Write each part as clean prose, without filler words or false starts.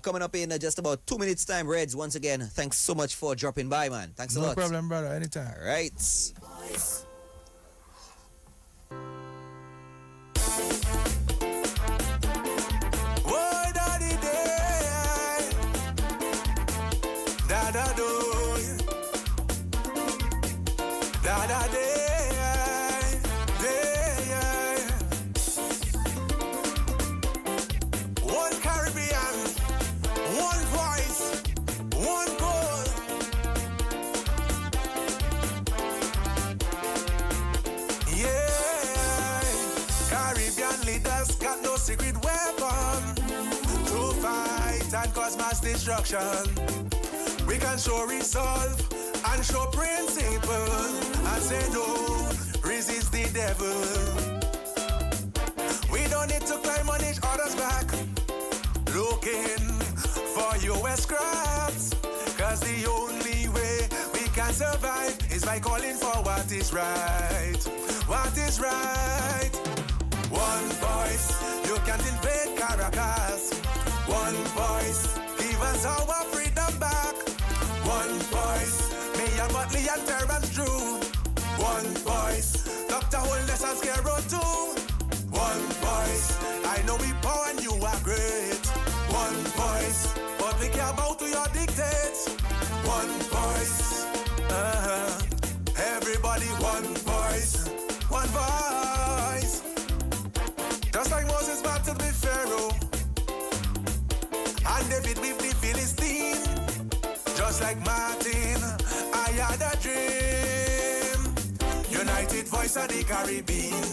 Coming up in just about 2 minutes time, Reds. Once again, thanks so much for dropping by, man. Thanks a lot. No problem, brother. Anytime. All right. One Caribbean, one voice, one goal. Yeah, Caribbean leaders got no secret weapon to fight and cause mass destruction. We can show resolve and show principle and say no, resist the devil. We don't need to climb on each other's back, looking for US scraps, cause the only way we can survive is by calling for what is right. What is right? One voice, you can't invade Caracas. One voice, give us our freedom back. One voice, me and Motley and Terrence Drew. One voice, Dr. Holness and Scarecrow too. One voice, I know we poor and you are great. One voice, but we can't bow to your dictates. One voice, everybody one voice, one voice. Just like Moses battled with Pharaoh, and David with the Philistine. Just like Martin, I had a dream. United Voice of the Caribbean.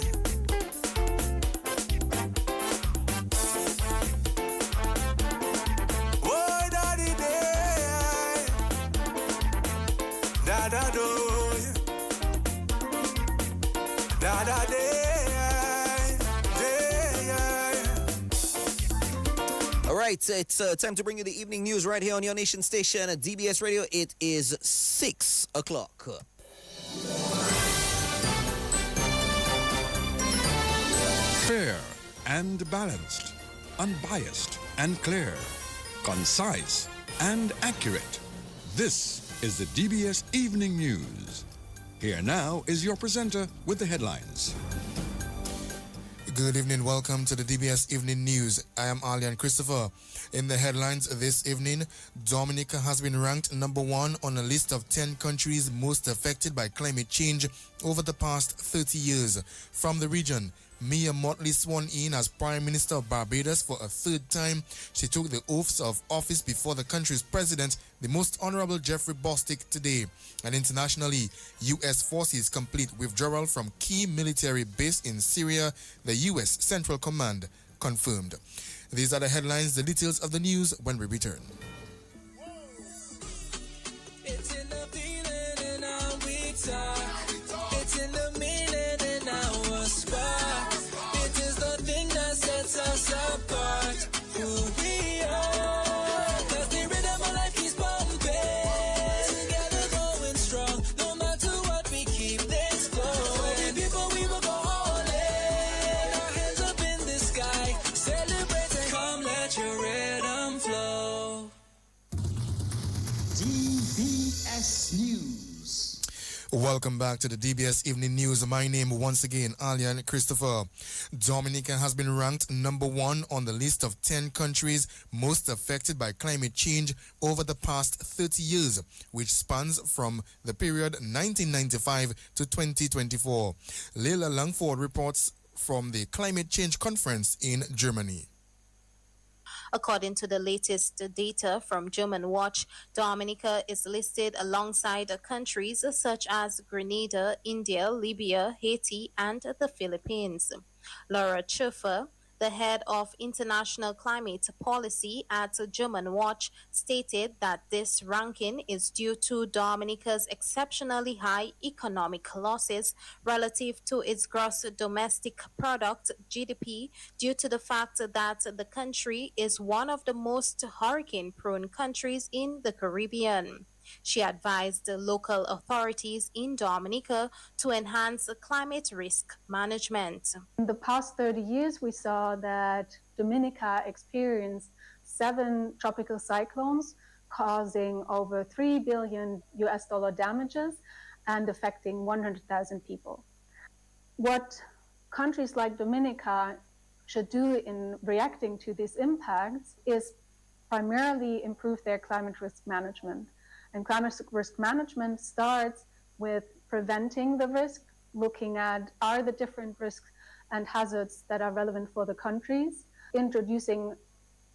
Oh, daddy day, da da do, da da day. All right, it's time to bring you the evening news right here on your nation station at DBS Radio. It is 6 o'clock. Fair and balanced, unbiased and clear, concise and accurate. This is the DBS Evening News. Here now is your presenter with the headlines. Good evening. Welcome to the DBS Evening News. I am Alian Christopher. In the headlines this evening, Dominica has been ranked number 1 on a list of 10 countries most affected by climate change over the past 30 years. From the region, Mia Mottley sworn in as Prime Minister of Barbados for a third time. She took the oaths of office before the country's president, the Most Honorable Jeffrey Bostic, today. And internationally, U.S. forces complete withdrawal from key military base in Syria, the U.S. Central Command confirmed. These are the headlines, the details of the news when we return. It's in the feeling in our weak side. It's in the meaning in our spark. It is the thing that sets us apart. Who we are. Cause the rhythm of life keeps pumping. Together going strong. No matter what, we keep this going. Before we will go all in. Our hands up in the sky. Celebrate. Come let your rhythm flow. DBS News. Welcome back to the DBS Evening News. My name once again, Alian Christopher. Dominica has been ranked number 1 on the list of 10 countries most affected by climate change over the past 30 years, which spans from the period 1995 to 2024. Leila Langford reports from the Climate Change Conference in Germany. According to the latest data from German Watch, Dominica is listed alongside countries such as Grenada, India, Libya, Haiti, and the Philippines. Laura Schiffer, the head of international climate policy at German Watch, stated that this ranking is due to Dominica's exceptionally high economic losses relative to its gross domestic product (GDP) due to the fact that the country is one of the most hurricane-prone countries in the Caribbean. She advised the local authorities in Dominica to enhance climate risk management. In the past 30 years, we saw that Dominica experienced 7 tropical cyclones causing over $3 billion damages and affecting 100,000 people. What countries like Dominica should do in reacting to these impacts is primarily improve their climate risk management. And climate risk management starts with preventing the risk, looking at are the different risks and hazards that are relevant for the countries, introducing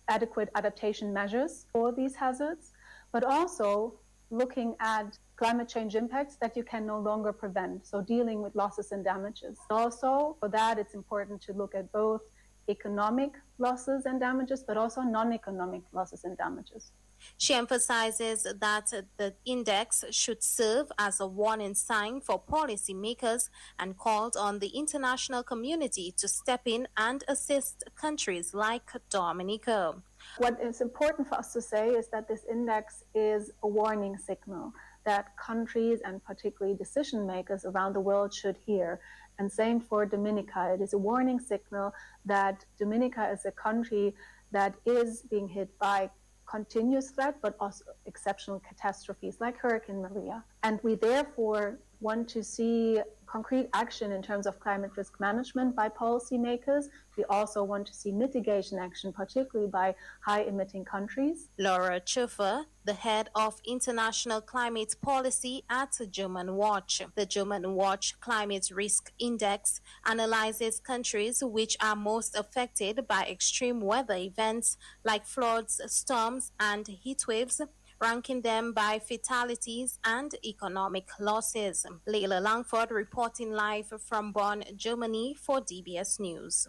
adequate adaptation measures for these hazards, but also looking at climate change impacts that you can no longer prevent, so dealing with losses and damages. Also, for that, it's important to look at both economic losses and damages, but also non-economic losses and damages. She emphasizes that the index should serve as a warning sign for policymakers and called on the international community to step in and assist countries like Dominica. What is important for us to say is that this index is a warning signal that countries and particularly decision makers around the world should hear. And same for Dominica. It is a warning signal that Dominica is a country that is being hit by continuous threat, but also exceptional catastrophes like Hurricane Maria. And we therefore want to see concrete action in terms of climate risk management by policymakers. We also want to see mitigation action, particularly by high-emitting countries. Laura Schiffer, the head of International Climate Policy at German Watch. The German Watch Climate Risk Index analyzes countries which are most affected by extreme weather events like floods, storms, and heat waves, ranking them by fatalities and economic losses. Leila Langford reporting live from Bonn, Germany for DBS News.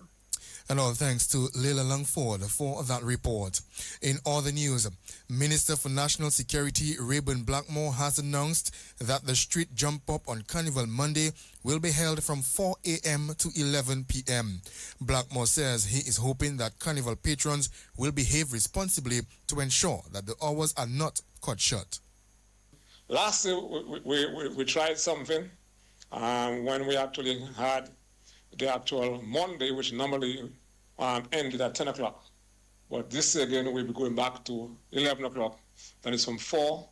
And all thanks to Leila Langford for that report. In other news, Minister for National Security Rayburn Blackmore has announced that the street jump up on Carnival Monday will be held from 4 a.m. to 11 p.m. Blackmore says he is hoping that Carnival patrons will behave responsibly to ensure that the hours are not cut short. Last year, we tried something when we actually had the actual Monday, which normally ended at 10 o'clock. But this year again, we'll be going back to 11 o'clock. That is from 4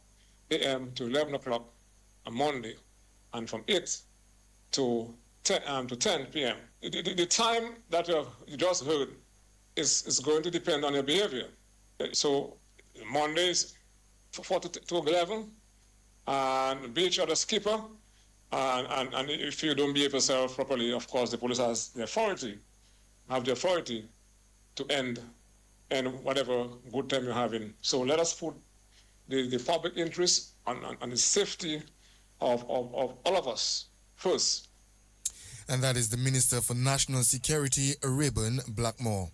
a.m. to 11 o'clock on Monday, and from 8 to 10 p.m. The time that you just heard is going to depend on your behavior. So Mondays 4 to 11, and be each other's keeper. And if you don't behave yourself properly, of course, the police has the authority to end whatever good time you're having. So let us put the public interest and the safety of all of us first. And that is the Minister for National Security, Rayburn Blackmore.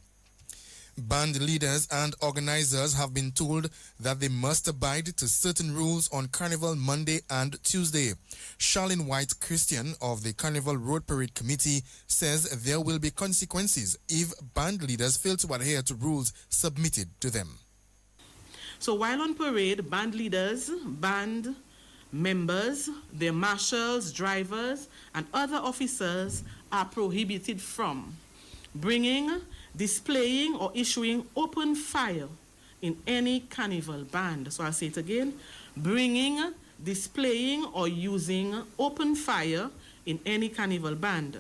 Band leaders and organizers have been told that they must abide to certain rules on Carnival Monday and Tuesday. Charlene White Christian of the Carnival Road Parade Committee says there will be consequences if band leaders fail to adhere to rules submitted to them. So while on parade, band leaders, band members, their marshals, drivers, and other officers are prohibited from bringing, displaying, or issuing open fire in any carnival band. So I'll say it again: bringing, displaying, or using open fire in any carnival band.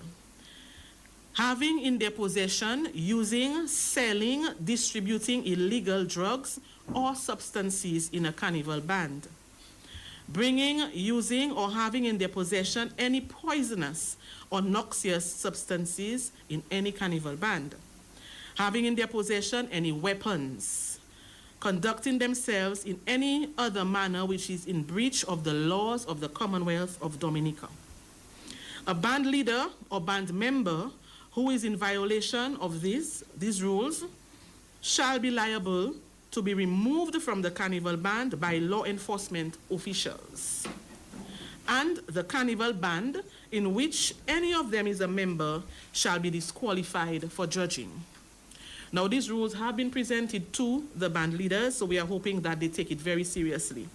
Having in their possession, using, selling, distributing illegal drugs or substances in a carnival band. Bringing, using, or having in their possession any poisonous or noxious substances in any carnival band. Having in their possession any weapons. Conducting themselves in any other manner which is in breach of the laws of the Commonwealth of Dominica. A band leader or band member who is in violation of these rules shall be liable to be removed from the carnival band by law enforcement officials. And the carnival band in which any of them is a member shall be disqualified for judging. Now, these rules have been presented to the band leaders, so we are hoping that they take it very seriously.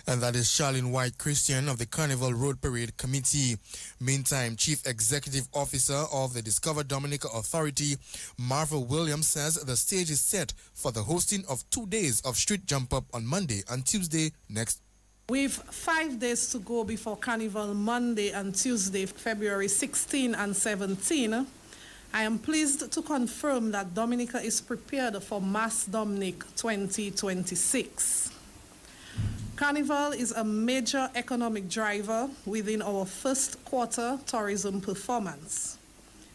And that is Charlene White Christian of the Carnival Road Parade Committee. Meantime, Chief Executive Officer of the Discover Dominica Authority, Marva Williams, says the stage is set for the hosting of 2 days of street jump up on Monday and Tuesday next. We've 5 days to go before Carnival, Monday and Tuesday, February 16 and 17. I am pleased to confirm that Dominica is prepared for Mass Dominic 2026. Carnival is a major economic driver within our first quarter tourism performance.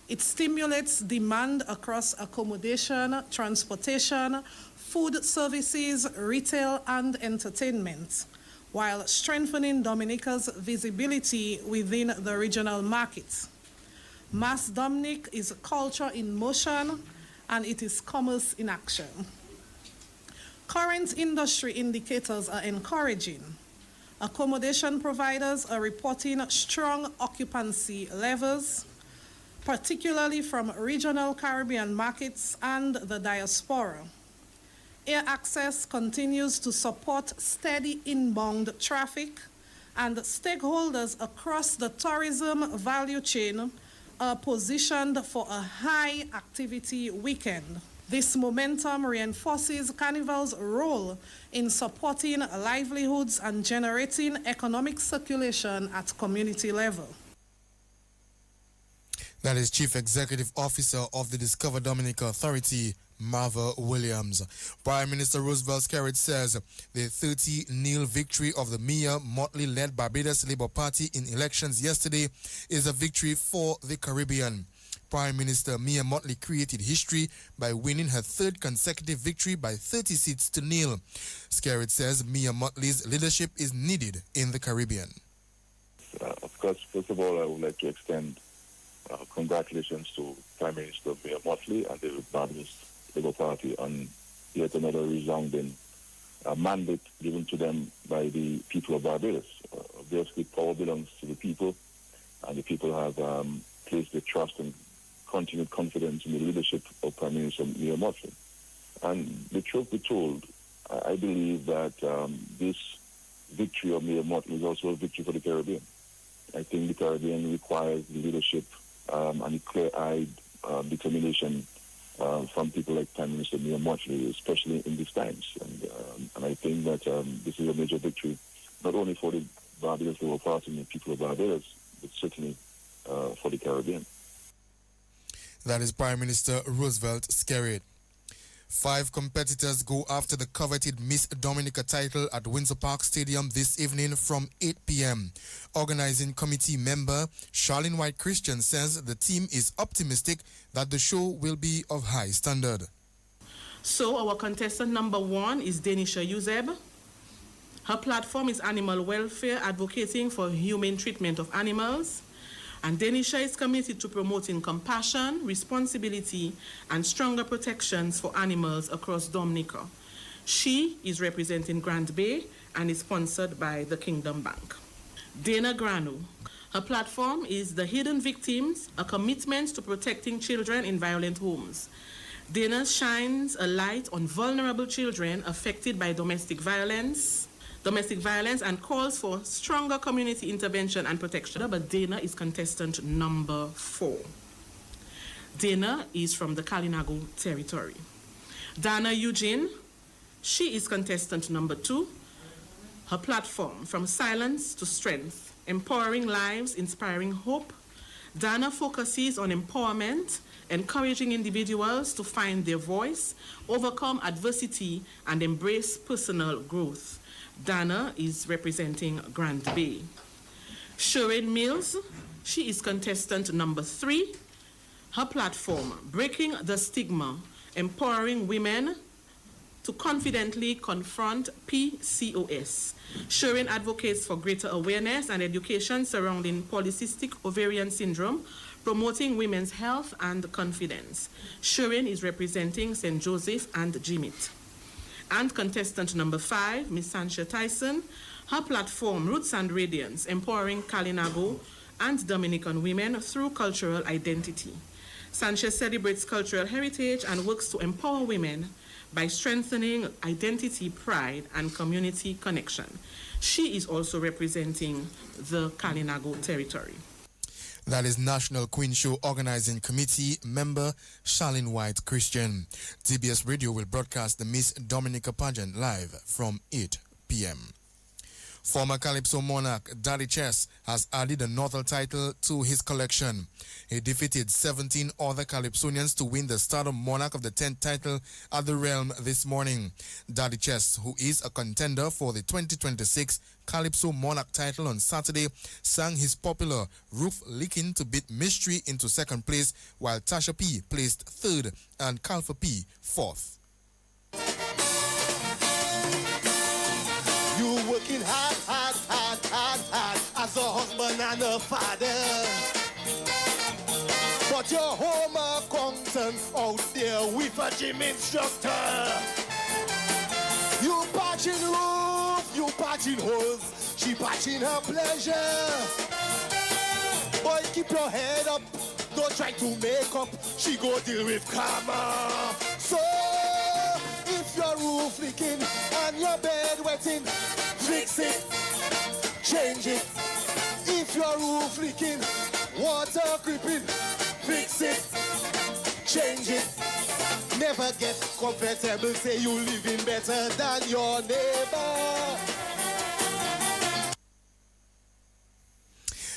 It stimulates demand across accommodation, transportation, food services, retail, and entertainment, while strengthening Dominica's visibility within the regional market. Mass Dominic is culture in motion, and it is commerce in action. Current industry indicators are encouraging. Accommodation providers are reporting strong occupancy levels, particularly from regional Caribbean markets and the diaspora. Air access continues to support steady inbound traffic, and stakeholders across the tourism value chain are positioned for a high activity weekend. This momentum reinforces Carnival's role in supporting livelihoods and generating economic circulation at community level. That is Chief Executive Officer of the Discover Dominica Authority, Marva Williams. Prime Minister Roosevelt Skerritt says the 30-0 victory of the Mia Mottley-led Barbados Labour Party in elections yesterday is a victory for the Caribbean. Prime Minister Mia Mottley created history by winning her third consecutive victory by 30 seats to 0. Skerritt says Mia Mottley's leadership is needed in the Caribbean. Of course, first of all, I would like to extend congratulations to Prime Minister Mia Mottley and the Barbados Labour Party on yet another resounding mandate given to them by the people of Barbados. Obviously, power belongs to the people, and the people have placed their trust and continued confidence in the leadership of Prime Minister Mia Mottley. And the truth be told, I believe that this victory of Mia Mottley is also a victory for the Caribbean. I think the Caribbean requires the leadership and a clear-eyed determination from people like Prime Minister Mia Mottley, especially in these times. And I think that this is a major victory, not only for the Barbados Labour Party and the people of Barbados, but certainly for the Caribbean. That is Prime Minister Roosevelt Skerritt. 5 competitors go after the coveted Miss Dominica title at Windsor Park Stadium this evening from 8 p.m. Organizing committee member Charlene White Christian says the team is optimistic that the show will be of high standard. So our contestant number 1 is Denisha Yuzeb. Her platform is animal welfare, advocating for humane treatment of animals. And Denisha is committed to promoting compassion, responsibility, and stronger protections for animals across Dominica. She is representing Grand Bay and is sponsored by the Kingdom Bank. Dana Granu. Her platform is The Hidden Victims, a commitment to protecting children in violent homes. Dana shines a light on vulnerable children affected by domestic violence and calls for stronger community intervention and protection. But Dana is contestant number 4. Dana is from the Kalinago territory. Dana Eugene, she is contestant number 2. Her platform, From Silence to Strength, empowering lives, inspiring hope. Dana focuses on empowerment, encouraging individuals to find their voice, overcome adversity, and embrace personal growth. Dana is representing Grand Bay. Shireen Mills, she is contestant number 3. Her platform, Breaking the Stigma, empowering women to confidently confront PCOS. Shireen advocates for greater awareness and education surrounding polycystic ovarian syndrome, promoting women's health and confidence. Shireen is representing St. Joseph and Jimit. And contestant number 5, Miss Sancha Tyson. Her platform, Roots and Radiance, empowering Kalinago and Dominican women through cultural identity. Sanchez celebrates cultural heritage and works to empower women by strengthening identity, pride, and community connection. She is also representing the Kalinago territory. That is National Queen Show Organizing Committee member Charlene White Christian. DBS Radio will broadcast the Miss Dominica pageant live from 8 p.m. Former Calypso monarch Daddy Chess has added another title to his collection. He defeated 17 other Calypsonians to win the Stardom Monarch of the 10th title at the Realm this morning. Daddy Chess, who is a contender for the 2026 Calypso Monarch title on Saturday, sang his popular Roof Licking to beat Mystery into second place, while Tasha P placed third and Calfa P fourth. You working hard as a husband and a father, but you're home accountant out there with a gym instructor. You patching roof, you patching holes, she patching her pleasure. Boy, keep your head up, don't try to make up, she go deal with karma. So if your roof leaking and your bed wetting, fix it, change it. If your roof leaking, water creeping, fix it, change it. Never get comfortable, say you living better than your neighbor.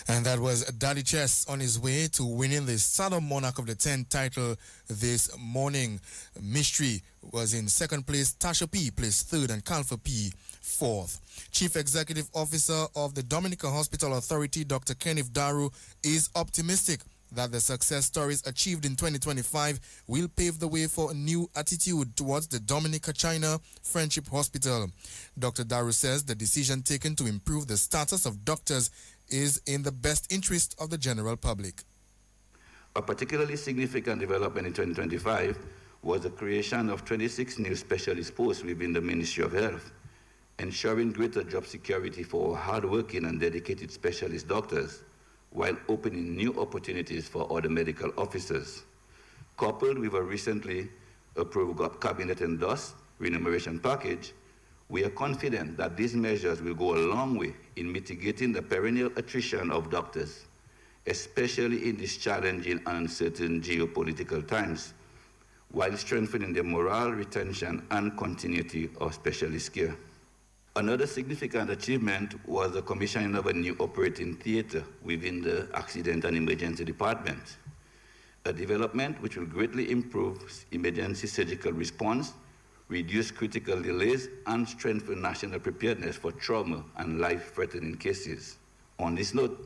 And that was Daddy Chess on his way to winning the Stardom Monarch of the 10th title this morning. Mystery was in second place, Tasha P placed third, and Calfa P fourth. Chief Executive Officer of the Dominica Hospital Authority, Dr. Kenneth Daru, is optimistic that the success stories achieved in 2025 will pave the way for a new attitude towards the Dominica-China Friendship Hospital. Dr. Daru says the decision taken to improve the status of doctors is in the best interest of the general public. A particularly significant development in 2025 was the creation of 26 new specialist posts within the Ministry of Health, ensuring greater job security for hardworking and dedicated specialist doctors, while opening new opportunities for other medical officers. Coupled with a recently approved cabinet-endorsed remuneration package, we are confident that these measures will go a long way in mitigating the perennial attrition of doctors, especially in these challenging and uncertain geopolitical times, while strengthening the morale, retention, and continuity of specialist care. Another significant achievement was the commissioning of a new operating theater within the Accident and Emergency Department, a development which will greatly improve emergency surgical response, reduce critical delays, and strengthen national preparedness for trauma and life-threatening cases. On this note,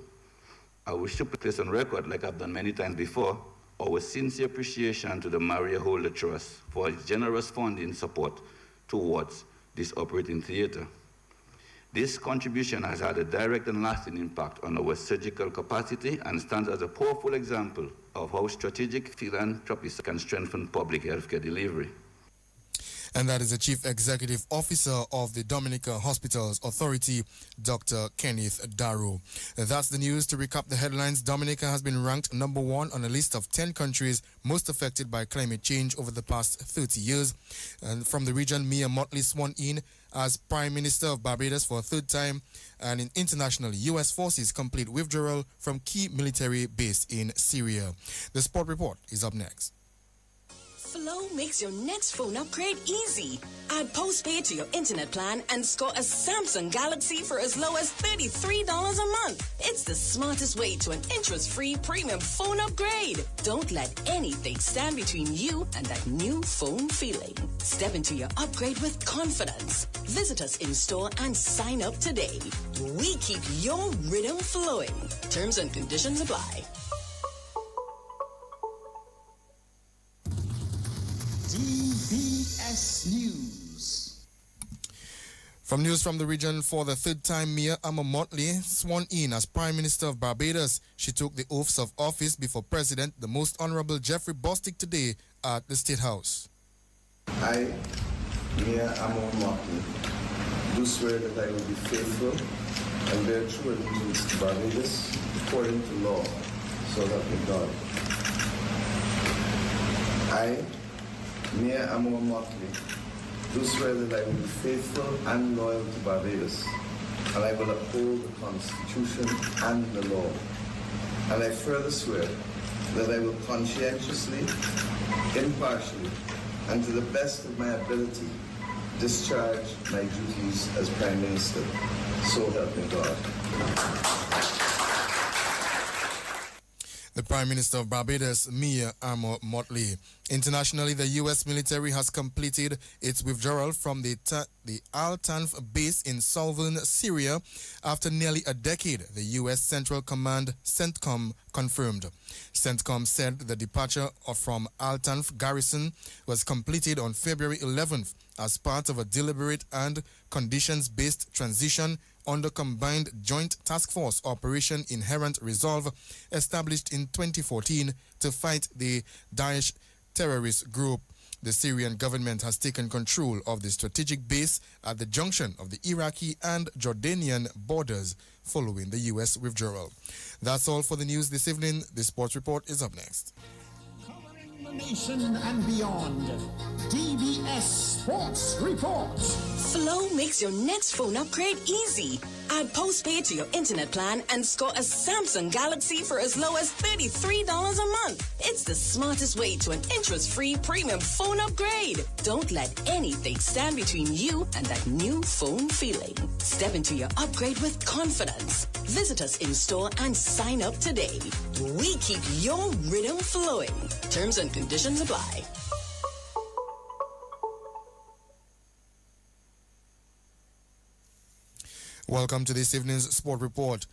I wish to place on record, like I've done many times before, our sincere appreciation to the Maria Holder Trust for its generous funding support towards this operating theater. This contribution has had a direct and lasting impact on our surgical capacity and stands as a powerful example of how strategic philanthropy can strengthen public healthcare delivery. And that is the Chief Executive Officer of the Dominica Hospitals Authority, Dr. Kenneth Daru. That's the news. To recap the headlines, Dominica has been ranked number 1 on a list of 10 countries most affected by climate change over the past 30 years. And from the region, Mia Mottley sworn in as Prime Minister of Barbados for a third time. And in international, U.S. forces complete withdrawal from key military base in Syria. The Sport Report is up next. Flow makes your next phone upgrade easy. Add postpaid to your internet plan and score a Samsung Galaxy for as low as $33 a month. It's the smartest way to an interest-free premium phone upgrade. Don't let anything stand between you and that new phone feeling. Step into your upgrade with confidence. Visit us in store and sign up today. We keep your rhythm flowing. Terms and conditions apply. DBS News. From news from the region, for the third time, Mia Mottley sworn in as Prime Minister of Barbados. She took the oaths of office before President, the Most Honorable Jeffrey Bostic, today at the State House. I, Mia Mottley, do swear that I will be faithful and bear true allegiance to Barbados according to law, so help me God. I, Me, Amor Motley, do swear that I will be faithful and loyal to Barbados, and I will uphold the Constitution and the law. And I further swear that I will conscientiously, impartially, and to the best of my ability discharge my duties as Prime Minister. So help me God. The Prime Minister of Barbados, Mia Amor Motley. Internationally, the U.S. military has completed its withdrawal from the Al Tanf base in southern Syria after nearly a decade, the U.S. Central Command, CENTCOM, confirmed. CENTCOM said the departure from Al Tanf garrison was completed on February 11th as part of a deliberate and conditions-based transition under Combined Joint Task Force Operation Inherent Resolve, established in 2014 to fight the Daesh terrorist group. The Syrian government has taken control of the strategic base at the junction of the Iraqi and Jordanian borders following the U.S. withdrawal. That's all for the news this evening. The sports report is up next. Covering the nation and beyond, DBS Sports Report. Flow makes your next phone upgrade easy. Add postpaid to your internet plan and score a Samsung Galaxy for as low as $33 a month. It's the smartest way to an interest-free premium phone upgrade. Don't let anything stand between you and that new phone feeling. Step into your upgrade with confidence. Visit us in store and sign up today. We keep your rhythm flowing. Terms and conditions apply. Welcome to this evening's sport report.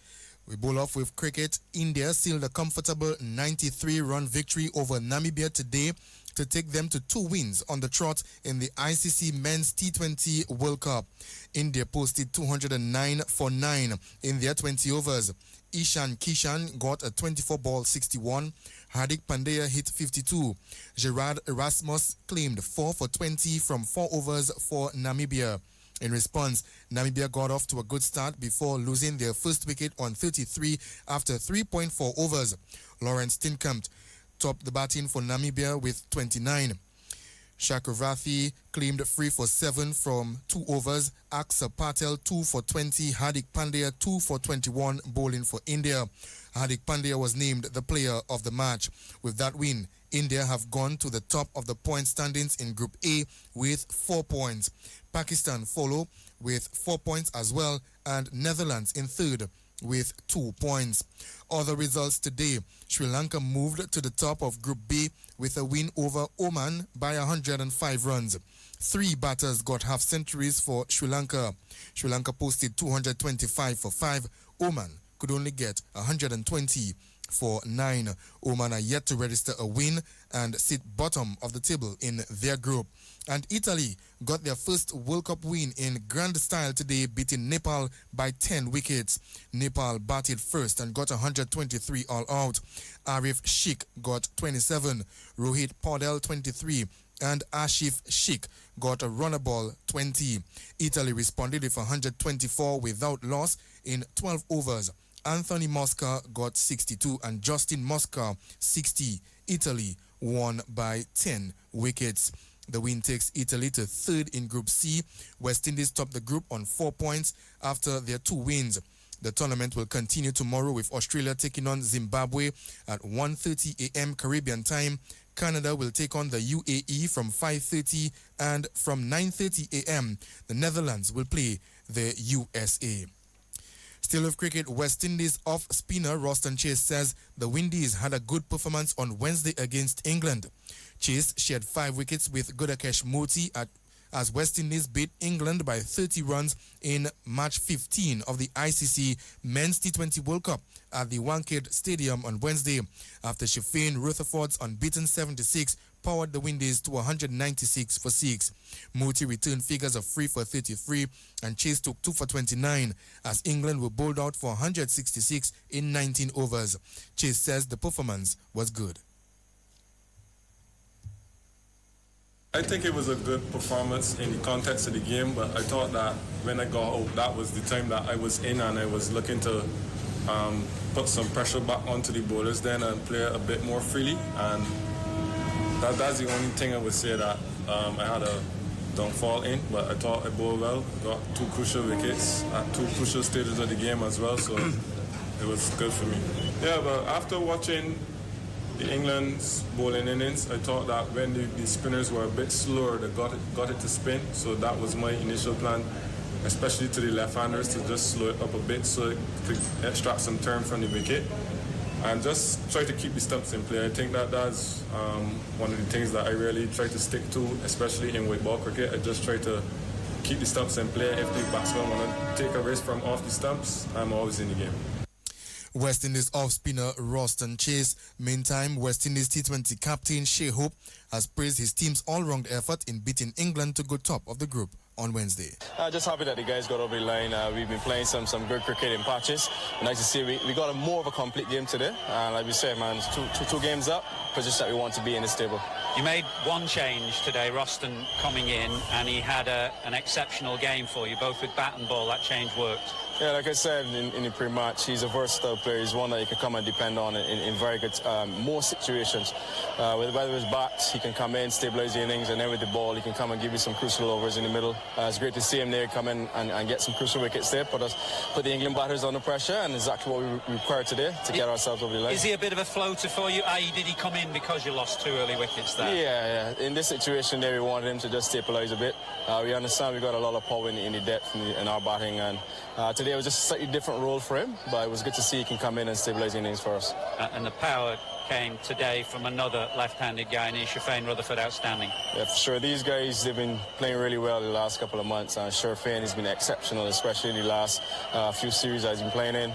We bowl off with cricket. India sealed a comfortable 93-run victory over Namibia today to take them to 2 wins on the trot in the ICC Men's T20 World Cup. India posted 209 for 9 in their 20 overs. Ishan Kishan got a 24-ball 61. Hardik Pandya hit 52. Gerard Erasmus claimed 4 for 20 from 4 overs for Namibia. In response, Namibia got off to a good start before losing their first wicket on 33 after 3.4 overs. Lawrence Tinkamp topped the batting for Namibia with 29. Chakravarthi claimed 3 for 7 from 2 overs. Aksa Patel 2 for 20. Hardik Pandya 2 for 21 bowling for India. Hardik Pandya was named the player of the match. With that win, India have gone to the top of the point standings in Group A with 4 points. Pakistan follow with 4 points as well, and Netherlands in third with 2 points. Other results today: Sri Lanka moved to the top of Group B with a win over Oman by 105 runs. 3 batters got half centuries for Sri Lanka. Sri Lanka posted 225 for 5. Oman could only get 120 for 9. Oman are yet to register a win and sit bottom of the table in their group. And Italy got their first World Cup win in grand style today, beating Nepal by 10 wickets. Nepal batted first and got 123 all out. Arif Sheikh got 27, Rohit Paudel 23, and Ashif Sheikh got a runner ball 20. Italy responded with 124 without loss in 12 overs. Anthony Mosca got 62 and Justin Mosca 60. Italy won by 10 wickets. The win takes Italy to third in Group C. West Indies topped the group on 4 points after their 2 wins. The tournament will continue tomorrow with Australia taking on Zimbabwe at 1:30 a.m. Caribbean time. Canada will take on the UAE from 5:30, and from 9:30 a.m. the Netherlands will play the USA. Still with cricket, West Indies off-spinner Roston Chase says the Windies had a good performance on Wednesday against England. Chase shared 5 wickets with Gudakesh Moti as West Indies beat England by 30 runs in match 15 of the ICC Men's T20 World Cup at the Wankhede Stadium on Wednesday, after Shafane Rutherford's unbeaten 76 powered the Windies to 196 for 6. Moti returned figures of 3 for 33 and Chase took 2 for 29 as England were bowled out for 166 in 19 overs. Chase says the performance was good. I think it was a good performance in the context of the game, but I thought that when I got out, that was the time that I was in and I was looking to put some pressure back onto the bowlers then and play a bit more freely. And That's the only thing I would say that I had a downfall in, but I thought I bowled well. Got 2 crucial wickets at 2 crucial stages of the game as well, so it was good for me. Yeah, but after watching the England's bowling innings, I thought that when the spinners were a bit slower, they got it to spin. So that was my initial plan, especially to the left-handers, to just slow it up a bit so to extract some turn from the wicket and just try to keep the stumps in play. I think that's one of the things that I really try to stick to, especially in white ball cricket. I just try to keep the stumps in play. If the batsman want to take a risk from off the stumps, I'm always in the game. West Indies off-spinner Roston Chase. Meantime, West Indies T20 captain Shea Hope has praised his team's all-round effort in beating England to go top of the group on Wednesday. Just happy that the guys got over the line. We've been playing some good cricket in patches. Nice to see we got more of a complete game today. Like we said, man, two games up, position that we want to be in this table. You made one change today, Roston coming in, and he had an exceptional game for you, both with bat and ball. That change worked. Yeah, like I said in the pre-match, he's a versatile player. He's one that you can come and depend on in very good, most situations. Whether it's bats, he can come in, stabilize the innings, and then with the ball, he can come and give you some crucial overs in the middle. It's great to see him there come in and get some crucial wickets there, put the England batters under pressure, and exactly what we required today to get ourselves over the line. Is he a bit of a floater for you? I.e., did he come in because you lost 2 early wickets there? Yeah. In this situation there, we wanted him to just stabilize a bit. We understand we got a lot of power in the depth in our batting, and today it was just a slightly different role for him, but it was good to see he can come in and stabilize the innings for us. And the power came today from another left-handed guy, Shafane Rutherford, outstanding. Yeah, for sure. These guys, they've been playing really well the last couple of months. Shafane has been exceptional, especially in the last few series that he's been playing in.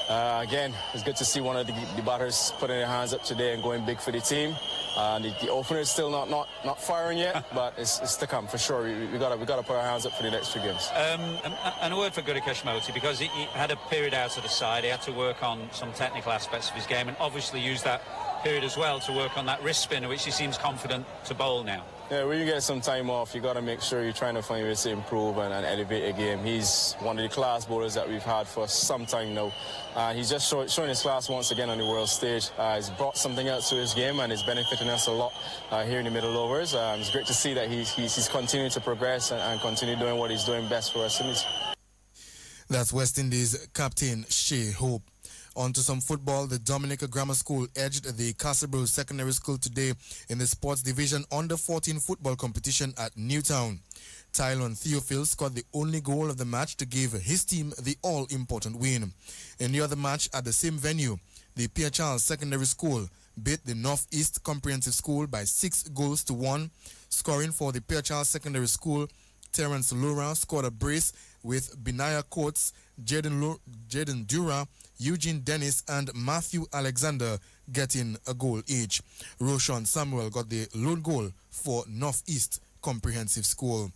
Again, it's good to see one of the batters putting their hands up today and going big for the team. The opener is still not firing yet, but it's to come for sure. We got to put our hands up for the next 2 games. And a word for Gurikesh Moti, because he had a period out of the side. He had to work on some technical aspects of his game, and obviously used that period as well to work on that wrist spinner, which he seems confident to bowl now. Yeah, when you get some time off, you got to make sure you're trying to find ways to improve and elevate a game. He's one of the class bowlers that we've had for some time now. He's just showing his class once again on the world stage. He's brought something else to his game and is benefiting us a lot here in the middle overs. It's great to see that he's continuing to progress and continue doing what he's doing best for us. That's West Indies captain Shea Hope. On to some football. The Dominica Grammar School edged the Castleboro Secondary School today in the sports division under-14 football competition at Newtown. Tylon Theophil scored the only goal of the match to give his team the all-important win. In the other match at the same venue, the Pierre Charles Secondary School beat the Northeast Comprehensive School by 6 goals to 1. Scoring for the Pierre Charles Secondary School, Terence Lura scored a brace with Binaya Coates, Jaden Dura, Eugene Dennis and Matthew Alexander getting a goal each. Roshan Samuel got the lone goal for Northeast Comprehensive School.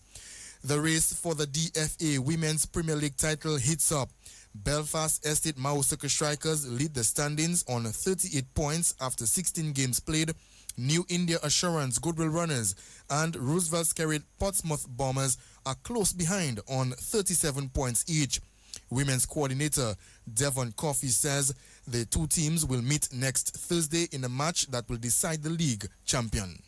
The race for the DFA Women's Premier League title heats up. Belfast Estate Maosaka Strikers lead the standings on 38 points after 16 games played. New India Assurance Goodwill Runners and Roosevelt Skerrit Portsmouth Bombers are close behind on 37 points each. Women's coordinator Devon Coffey says the 2 teams will meet next Thursday in a match that will decide the league champion.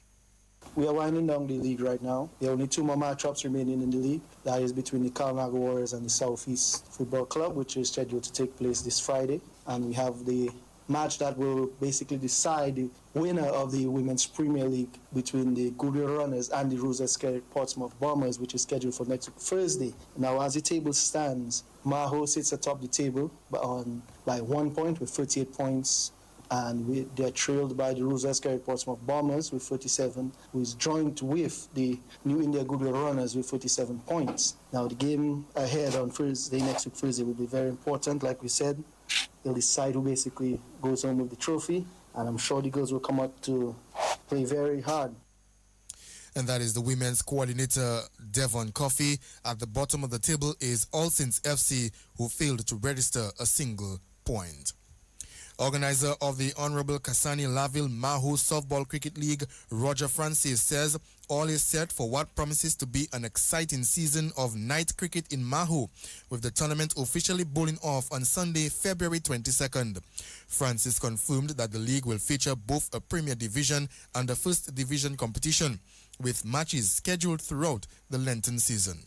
We are winding down the league right now. There are only 2 more matchups remaining in the league. That is between the Carnival Warriors and the Southeast Football Club, which is scheduled to take place this Friday. And we have the match that will basically decide the winner of the Women's Premier League between the Goodwill Runners and the Roosevelt Skerrit Portsmouth Bombers, which is scheduled for next Thursday. Now, as the table stands, Maho sits atop the table by 1 point with 38 points, and they're trailed by the Roosevelt Skerrit Portsmouth Bombers with 37, who is joined with the New India Goodwill Runners with 47 points. Now, the game ahead on Thursday, next week Thursday, will be very important. Like we said, they'll decide who basically goes home with the trophy, and I'm sure the girls will come out to play very hard. And that is the women's coordinator, Devon Coffey. At the bottom of the table is All Saints FC, who failed to register a single point. Organizer of the Honorable Kasani Laville Mahu Softball Cricket League, Roger Francis, says all is set for what promises to be an exciting season of night cricket in Mahu, with the tournament officially bowling off on Sunday, February 22nd. Francis confirmed that the league will feature both a Premier Division and a First Division competition, with matches scheduled throughout the Lenten season.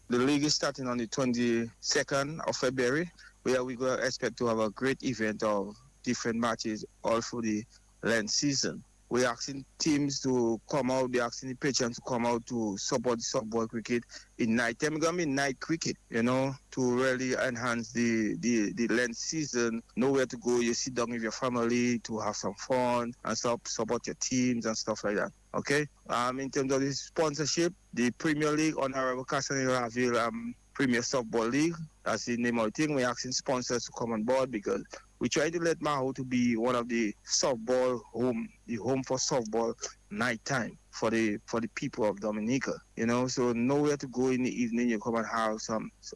The league is starting on the 22nd of February, where we going to expect to have a great event of different matches all through the Lent season. We're asking teams to come out, we're asking the pageant to come out to support the softball cricket in night time. It's going to be night cricket, to really enhance the Lent season. Nowhere to go, you sit down with your family to have some fun and support your teams and stuff like that. Okay? In terms of the sponsorship, the Premier League, Honorable Kasani Laville Premier Softball League, that's the name of the thing. We're asking sponsors to come on board because we try to let Mahu to be one of the softball the home for softball nighttime for the people of Dominica. So nowhere to go in the evening. You come and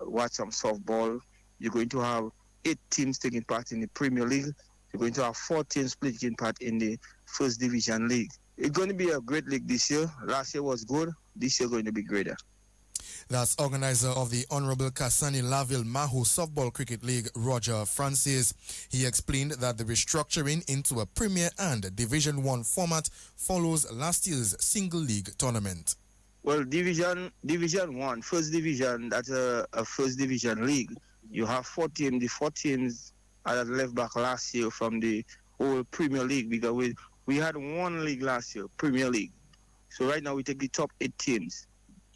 watch some softball. You're going to have 8 teams taking part in the Premier League. You're going to have 4 teams taking part in the First Division League. It's going to be a great league this year. Last year was good. This year going to be greater. That's organizer of the Honorable Kasani Laville Mahu Softball Cricket League, Roger Francis. He explained that the restructuring into a Premier and Division 1 format follows last year's single league tournament. Well, Division 1, First Division, that's a First Division league. You have 4 teams. The 4 teams are left back last year from the whole Premier League because we had one league last year, Premier League. So right now we take the top 8 teams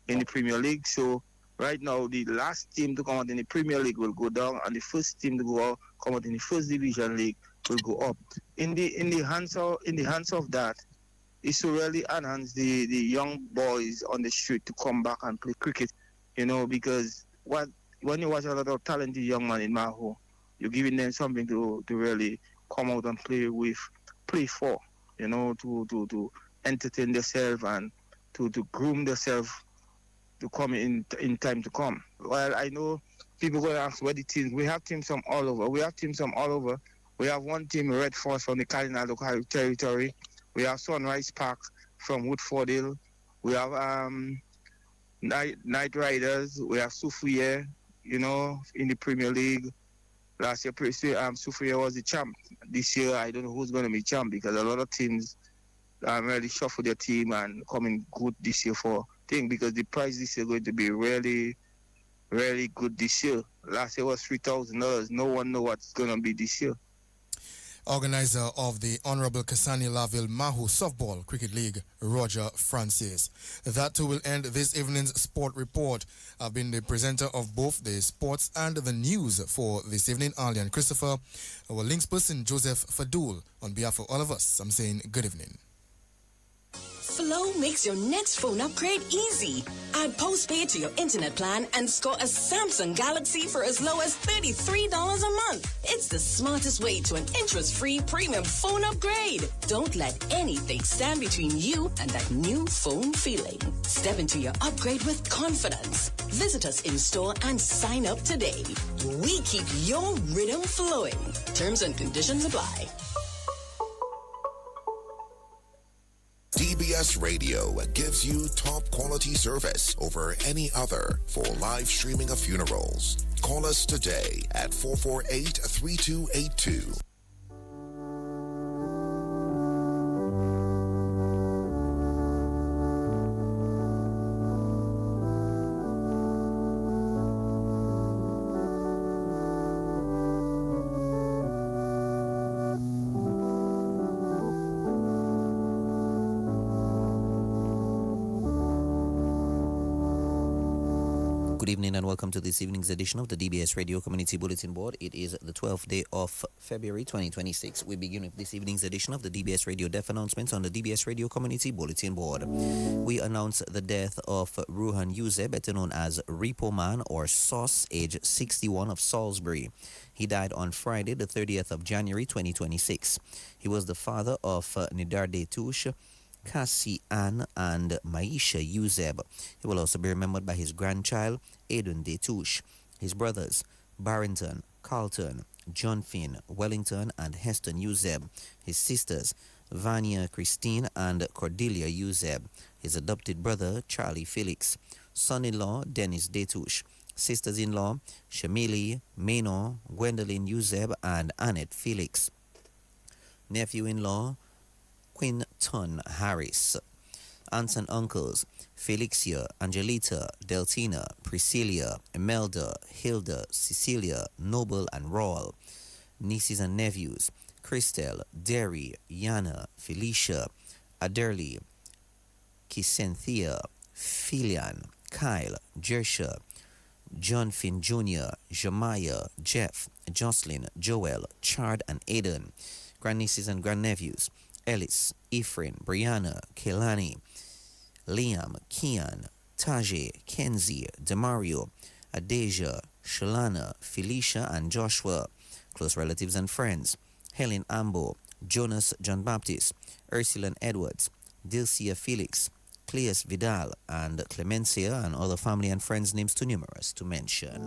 in the Premier League. So right now the last team to come out in the Premier League will go down, and the first team to come out in the First Division League will go up. In the hands of that is to really enhance the young boys on the street to come back and play cricket. Because when you watch a lot of talented young men in Mahu, you're giving them something to really come out and play for. To entertain themselves and to groom themselves to come in time to come. Well, I know people going to ask where the teams. We have teams from all over. We have one team, Red Force from the Carnival local territory. We have Sunrise Park from Woodford Hill. We have Night Riders. We have Soufriere, in the Premier League. Last year, Soufriere was the champ. This year, I don't know who's going to be champ because a lot of teams really shuffle their team and coming good this year for thing because the prize this year is going to be really, really good this year. Last year was $3,000. No one knows what's going to be this year. Organizer of the Honorable Kasani Laville Mahu Softball Cricket League, Roger Francis. That too will end this evening's sport report. I've been the presenter of both the sports and the news for this evening, Arlian Christopher. Our links person, Joseph Fadul. On behalf of all of us, I'm saying good evening. Flow makes your next phone upgrade easy. Add postpaid to your internet plan and score a Samsung Galaxy for as low as $33 a month. It's the smartest way to an interest-free premium phone upgrade. Don't let anything stand between you and that new phone feeling. Step into your upgrade with confidence. Visit us in store and sign up today. We keep your rhythm flowing. Terms and conditions apply. DBS Radio gives you top quality service over any other for live streaming of funerals. Call us today at 448-3282. Good evening and welcome to this evening's edition of the DBS Radio Community Bulletin Board. It is the 12th day of February 2026. We begin with this evening's edition of the DBS Radio Deaf Announcements on the DBS Radio Community Bulletin Board. We announce the death of Ruhan Yuze, better known as Repo Man or Sauce, age 61 of Salisbury. He died on Friday, the 30th of January 2026. He was the father of Nidar Detouche, Cassie Ann and Maisha Yuzeb. He will also be remembered by his grandchild, Aiden Detouche, his brothers, Barrington, Carlton, John Finn, Wellington, and Heston Uzeb. His sisters, Vania Christine and Cordelia Uzeb. His adopted brother, Charlie Felix. Son-in-law, Dennis Detouche. Sisters-in-law, Shamili, Maynor, Gwendolyn Uzeb, and Annette Felix. Nephew-in-law, Quinton Harris. Aunts and uncles, Felixia, Angelita, Deltina, Priscilla, Imelda, Hilda, Cecilia, Noble, and Rawl. Nieces and nephews, Christelle, Derry, Yana, Felicia, Aderly, Kisenthia, Philian, Kyle, Jersha, John Finn Jr., Jemiah, Jeff, Jocelyn, Joel, Chard, and Aiden. Grandnieces and grandnephews, Ellis, Ephraim, Brianna, Kelani, Liam, Kian, Tajay, Kenzie, Demario, Adeja, Shalana, Felicia, and Joshua. Close relatives and friends, Helen Ambo, Jonas John Baptist, Ursulan Edwards, Dilcia Felix, Cleus Vidal, and Clemencia, and other family and friends names too numerous to mention.